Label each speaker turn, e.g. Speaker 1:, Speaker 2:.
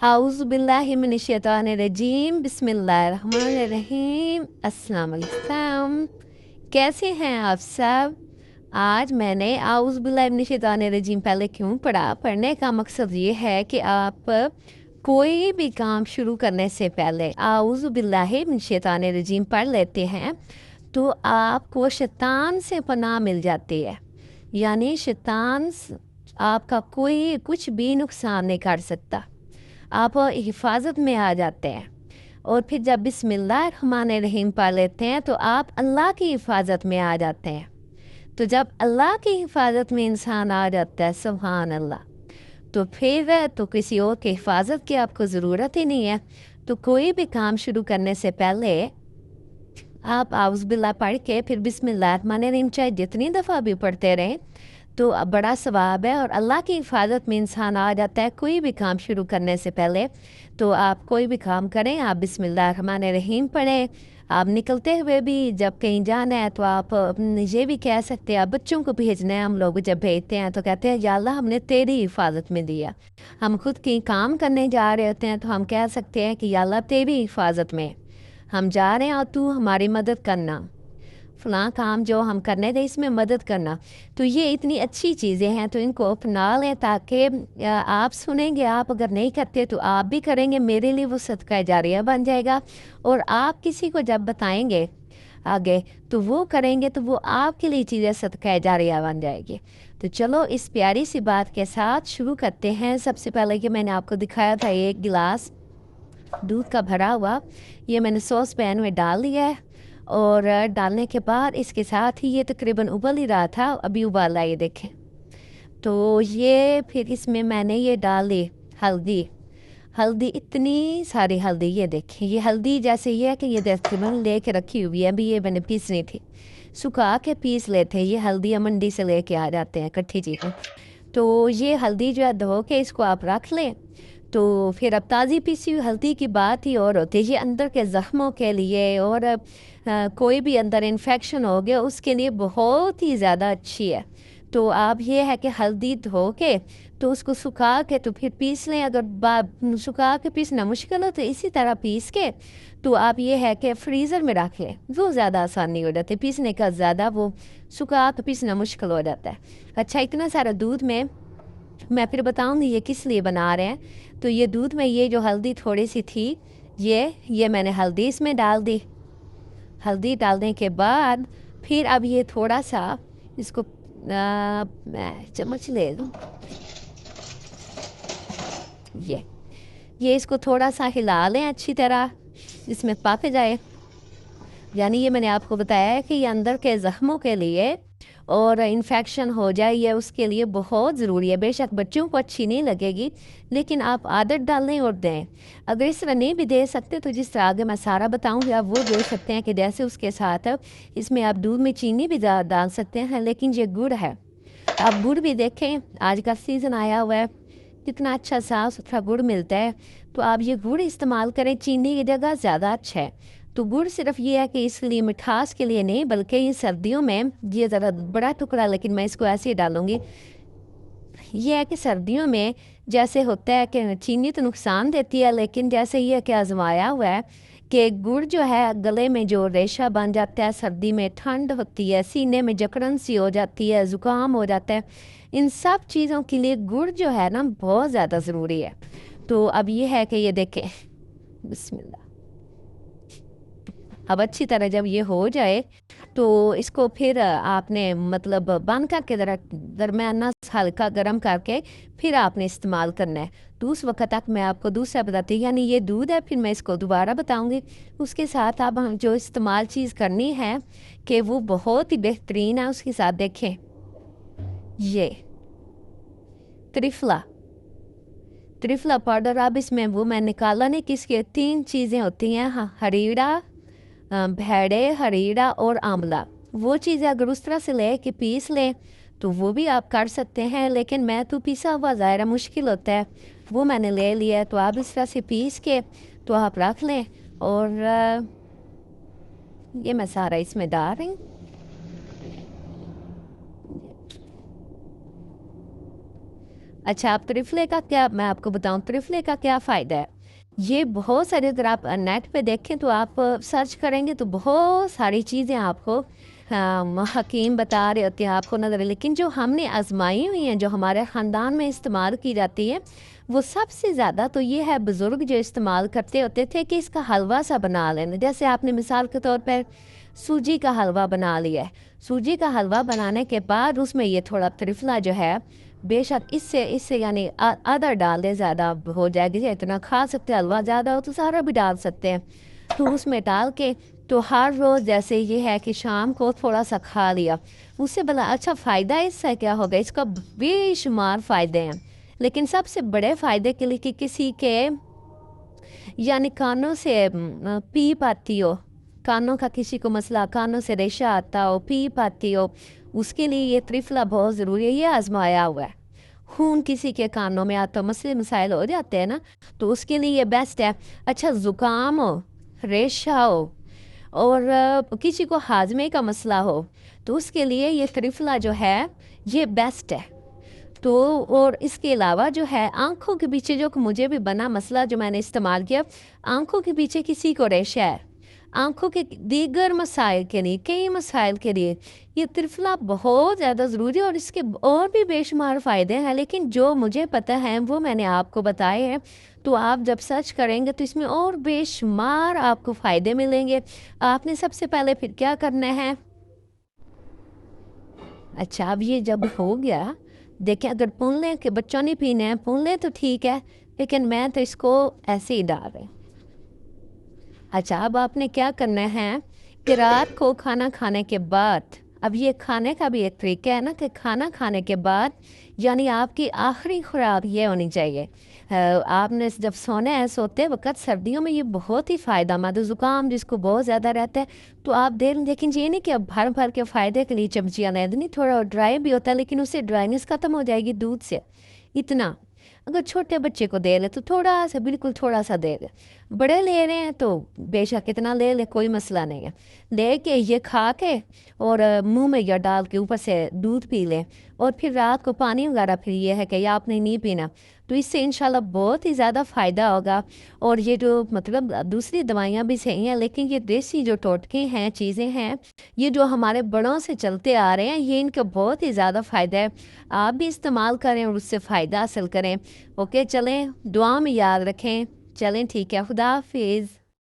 Speaker 1: हाउज़ु बिल्लाहि मिनश शैतानिर रजीम बिस्मिल्लाहिर्रहमानिर रहीम। अस्सलाम वालेकुम। कैसे हैं आप सब? आज मैंने आउज़ु बिल्लाहि मिनश शैतानिर रजीम पहले क्यों पढ़ा? पढ़ने का मकसद ये है कि आप कोई भी काम शुरू करने से पहले आउज़ु बिल्लाहि मिनश शैतानिर रजीम पढ़ लेते हैं तो आपको शैतान से पनाह मिल जाती है। यानी शैतान आपका कोई कुछ भी नुकसान नहीं कर सकता, आप हिफाजत में आ जाते हैं। और फिर जब बिस्मिल्लाहिर्रहमानिर्रहीम पढ़ लेते हैं तो आप अल्लाह की हिफाजत में आ जाते हैं। तो जब अल्लाह की हिफाजत में इंसान आ जाता है, सुभान अल्लाह, तो फिर तो किसी और की हिफाजत की आपको ज़रूरत ही नहीं है। तो कोई भी काम शुरू करने से पहले आप आउज़ बिल्लाह पढ़ के फिर बिस्मिल्लाहिर्रहमानिर्रहीम चाहे जितनी दफ़ा भी पढ़ते रहें तो बड़ा सवाब है और अल्लाह की हिफाजत में इंसान आ जाता है। कोई भी काम शुरू करने से पहले तो आप कोई भी काम करें, आप बिस्मिल्लाहिर्रहमानिर्रहीम पढ़ें। आप निकलते हुए भी जब कहीं जाना है तो आप ये भी कह सकते हैं, आप बच्चों को भेजना है, हम लोग जब भेजते हैं तो कहते हैं या अल्लाह हमने तेरी हिफाजत में दिया। हम खुद कहीं काम करने जा रहे होते हैं तो हम कह सकते हैं कि या अल्लाह तेरी हिफाजत में हम जा रहे हैं और तू हमारी मदद करना, फ़लाँ काम जो हम करने थे इसमें मदद करना। तो ये इतनी अच्छी चीज़ें हैं तो इनको अपना लें ताकि आप सुनेंगे, आप अगर नहीं करते तो आप भी करेंगे, मेरे लिए वो सदका जारिया बन जाएगा। और आप किसी को जब बताएंगे आगे तो वो करेंगे तो वो आपके लिए चीज़ें सदका जारिया बन जाएगी। तो चलो इस प्यारी सी बात के साथ शुरू करते हैं। सबसे पहले कि मैंने आपको दिखाया था एक गिलास दूध का भरा हुआ, ये मैंने सॉस पैन में डाल दिया है। और डालने के बाद इसके साथ ही ये तकरीबन उबल ही रहा था, अभी उबाला ये देखें। तो ये फिर इसमें मैंने ये डाल दी हल्दी। हल्दी इतनी सारी हल्दी, ये देखें, ये हल्दी जैसे ये है कि ये तकरीबन लेके रखी हुई है, अभी ये मैंने पीसनी थी, सुखा के पीस लेते हैं। ये हल्दी मंडी से लेके आ जाते हैं इकट्ठी चीज़ें। तो ये हल्दी जो है धो के इसको आप रख लें। तो फिर अब ताज़ी पीसी हुई हल्दी की बात ही और होती है, ये अंदर के ज़ख्मों के लिए और कोई भी अंदर इन्फेक्शन हो गया उसके लिए बहुत ही ज़्यादा अच्छी है। तो आप ये है कि हल्दी धो के तो उसको सुखा के तो फिर पीस लें। अगर सुखा के पीसना मुश्किल हो तो इसी तरह पीस के तो आप ये है कि फ्रीज़र में रख लें, वो ज़्यादा आसानी हो जाती है पीसने का, ज़्यादा वो सुखा के पीसना मुश्किल हो जाता है। अच्छा, इतना सारा दूध में मैं फिर बताऊंगी ये किस लिए बना रहे हैं। तो ये दूध में ये जो हल्दी थोड़ी सी थी, ये मैंने हल्दी इसमें डाल दी। हल्दी डालने के बाद फिर अब ये थोड़ा सा इसको मैं चम्मच ले लूँ, ये इसको थोड़ा सा हिला लें अच्छी तरह, इसमें पक जाए। यानी ये मैंने आपको बताया है कि ये अंदर के ज़ख्मों के लिए और इन्फेक्शन हो जाए ये उसके लिए बहुत ज़रूरी है। बेशक बच्चों को अच्छी नहीं लगेगी लेकिन आप आदत डालें और दें। अगर इस तरह नहीं भी दे सकते तो जिस तरह आगे मैं सारा बताऊंगी आप वो दे सकते हैं कि जैसे उसके साथ इसमें आप दूध में चीनी भी डाल सकते हैं। लेकिन ये गुड़ है, आप गुड़ भी देखें, आज का सीज़न आया हुआ है, कितना अच्छा साफ़ सुथरा गुड़ मिलता है। तो आप ये गुड़ इस्तेमाल करें, चीनी की जगह ज़्यादा अच्छा है। तो गुड़ सिर्फ ये है कि इसलिए मिठास के लिए नहीं, बल्कि ये सर्दियों में ये ज़रा बड़ा टुकड़ा, लेकिन मैं इसको ऐसे ही डालूँगी। ये है कि सर्दियों में जैसे होता है कि चीनी तो नुकसान देती है, लेकिन जैसे ये कि आजमाया हुआ है कि गुड़ जो है गले में जो रेशा बन जाता है, सर्दी में ठंड होती है, सीने में जकड़न सी हो जाती है, ज़ुकाम हो जाता है, इन सब चीज़ों के लिए गुड़ जो है ना बहुत ज़्यादा ज़रूरी है। तो अब ये है कि ये देखें, बिस्मिल्लाह, अब अच्छी तरह जब ये हो जाए तो इसको फिर आपने मतलब बंद करके दरमियाना हल्का गर्म करके फिर आपने इस्तेमाल करना है। तो उस वक्त तक मैं आपको दूसरा बताती हूँ, यानी ये दूध है, फिर मैं इसको दोबारा बताऊँगी। उसके साथ आप हम जो इस्तेमाल चीज़ करनी है कि वो बहुत ही बेहतरीन है, उसके साथ देखें ये त्रिफला त्रिफला पाउडर। अब इसमें वो मैं निकाला नहीं, किसके 3 चीज़ें होती हैं, हाँ, हरीड़ा, भेड़े, हरीड़ा और आंवला। वो चीज़ें अगर उस तरह से ले कि पीस लें तो वो भी आप कर सकते हैं, लेकिन मैं तो पीसा हुआ ज़ाहिर मुश्किल होता है, वो मैंने ले लिया है। तो आप इस तरह से पीस के तो आप रख लें। और ये मैं सारा इसमें डाल रही हूँ। अच्छा, आप त्रिफले का क्या, मैं आपको बताऊं त्रिफले का क्या फ़ायदा है। ये बहुत सारे, अगर आप नेट पे देखें तो आप सर्च करेंगे तो बहुत सारी चीज़ें आपको हकीम बता रहे होते हैं, आपको नज़र। लेकिन जो हमने आजमाई हुई हैं, जो हमारे ख़ानदान में इस्तेमाल की जाती है, वो सबसे ज़्यादा तो ये है बुज़ुर्ग जो इस्तेमाल करते होते थे कि इसका हलवा सा बना लेना। जैसे आपने मिसाल के तौर पर सूजी का हलवा बना लिया है। सूजी का हलवा बनाने के बाद उसमें ये थोड़ा त्रिफला जो है, बेशक इससे इससे यानी आधा डाल दें, ज़्यादा हो जाएगी, इतना खा सकते हैं, हलवा ज़्यादा हो तो सारा भी डाल सकते हैं। तो उसमें डाल के तो हर रोज़ जैसे ये है कि शाम को थोड़ा सा खा लिया, उससे भला अच्छा फ़ायदा इससे क्या होगा, इसका बेशुमार फ़ायदे हैं। लेकिन सबसे बड़े फ़ायदे के लिए कि किसी के यानी कानों से पीप आती हो, कानों का किसी को मसला, कानों से रेशा आता हो, पीप आती हो, उसके लिए ये त्रिफला बहुत ज़रूरी है। ये आजमाया हुआ है। खून किसी के कानों में आता हो, मसले मसाइल हो जाते हैं ना, तो उसके लिए ये बेस्ट है। अच्छा, ज़ुकाम हो, रेशा हो, और किसी को हाजमे का मसला हो, तो उसके लिए ये त्रिफला जो है ये बेस्ट है। तो और इसके अलावा जो है आँखों के पीछे जो मुझे भी बना मसला जो मैंने इस्तेमाल किया, आँखों के पीछे किसी को रेशा है, आँखों के दीगर मसाइल के लिए, कई मसाइल के लिए ये त्रिफला बहुत ज़्यादा ज़रूरी है। और इसके और भी बेशुमार फ़ायदे हैं, लेकिन जो मुझे पता है वो मैंने आपको बताए हैं। तो आप जब सर्च करेंगे तो इसमें और बेशुमार आपको फ़ायदे मिलेंगे। आपने सबसे पहले फिर क्या करना है, अच्छा अब ये जब हो गया, देखें अगर पुन लें कि बच्चों ने पीना है, पुन लें तो ठीक है, लेकिन मैं तो इसको ऐसे ही डाल रही। अच्छा, अब आपने क्या करना है कि रात को खाना खाने के बाद, अब ये खाने का भी एक तरीका है ना कि खाना खाने के बाद यानी आपकी आखिरी खुराक ये होनी चाहिए। आपने जब सोना है, सोते वक्त सर्दियों में ये बहुत ही फ़ायदेमंद है। ज़ुकाम जिसको बहुत ज़्यादा रहता है तो आप देर, लेकिन ये नहीं कि अब भर भर के फ़ायदे के लिए चमचियाँ लें, नहीं, थोड़ा ड्राई भी होता है, लेकिन उससे ड्राइनेस ख़त्म हो जाएगी दूध से। इतना अगर छोटे बच्चे को दे ले तो थोड़ा सा, बिल्कुल थोड़ा सा दे ले। बड़े ले रहे हैं तो बेशक कितना ले ले, कोई मसला नहीं है। लेके ये खा के और मुंह में या डाल के ऊपर से दूध पी लें, और फिर रात को पानी वगैरह फिर ये है कि आपने नहीं पीना, तो इससे इंशाल्लाह बहुत ही ज़्यादा फ़ायदा होगा। और ये जो मतलब दूसरी दवाइयाँ भी सही हैं, लेकिन ये देसी जो टोटके हैं, चीज़ें हैं, ये जो हमारे बड़ों से चलते आ रहे हैं, ये इनका बहुत ही ज़्यादा फ़ायदा है। आप भी इस्तेमाल करें और उससे फ़ायदा हासिल करें। ओके, चलें, दुआ में याद रखें। चलें, ठीक है, खुदा हाफिज़।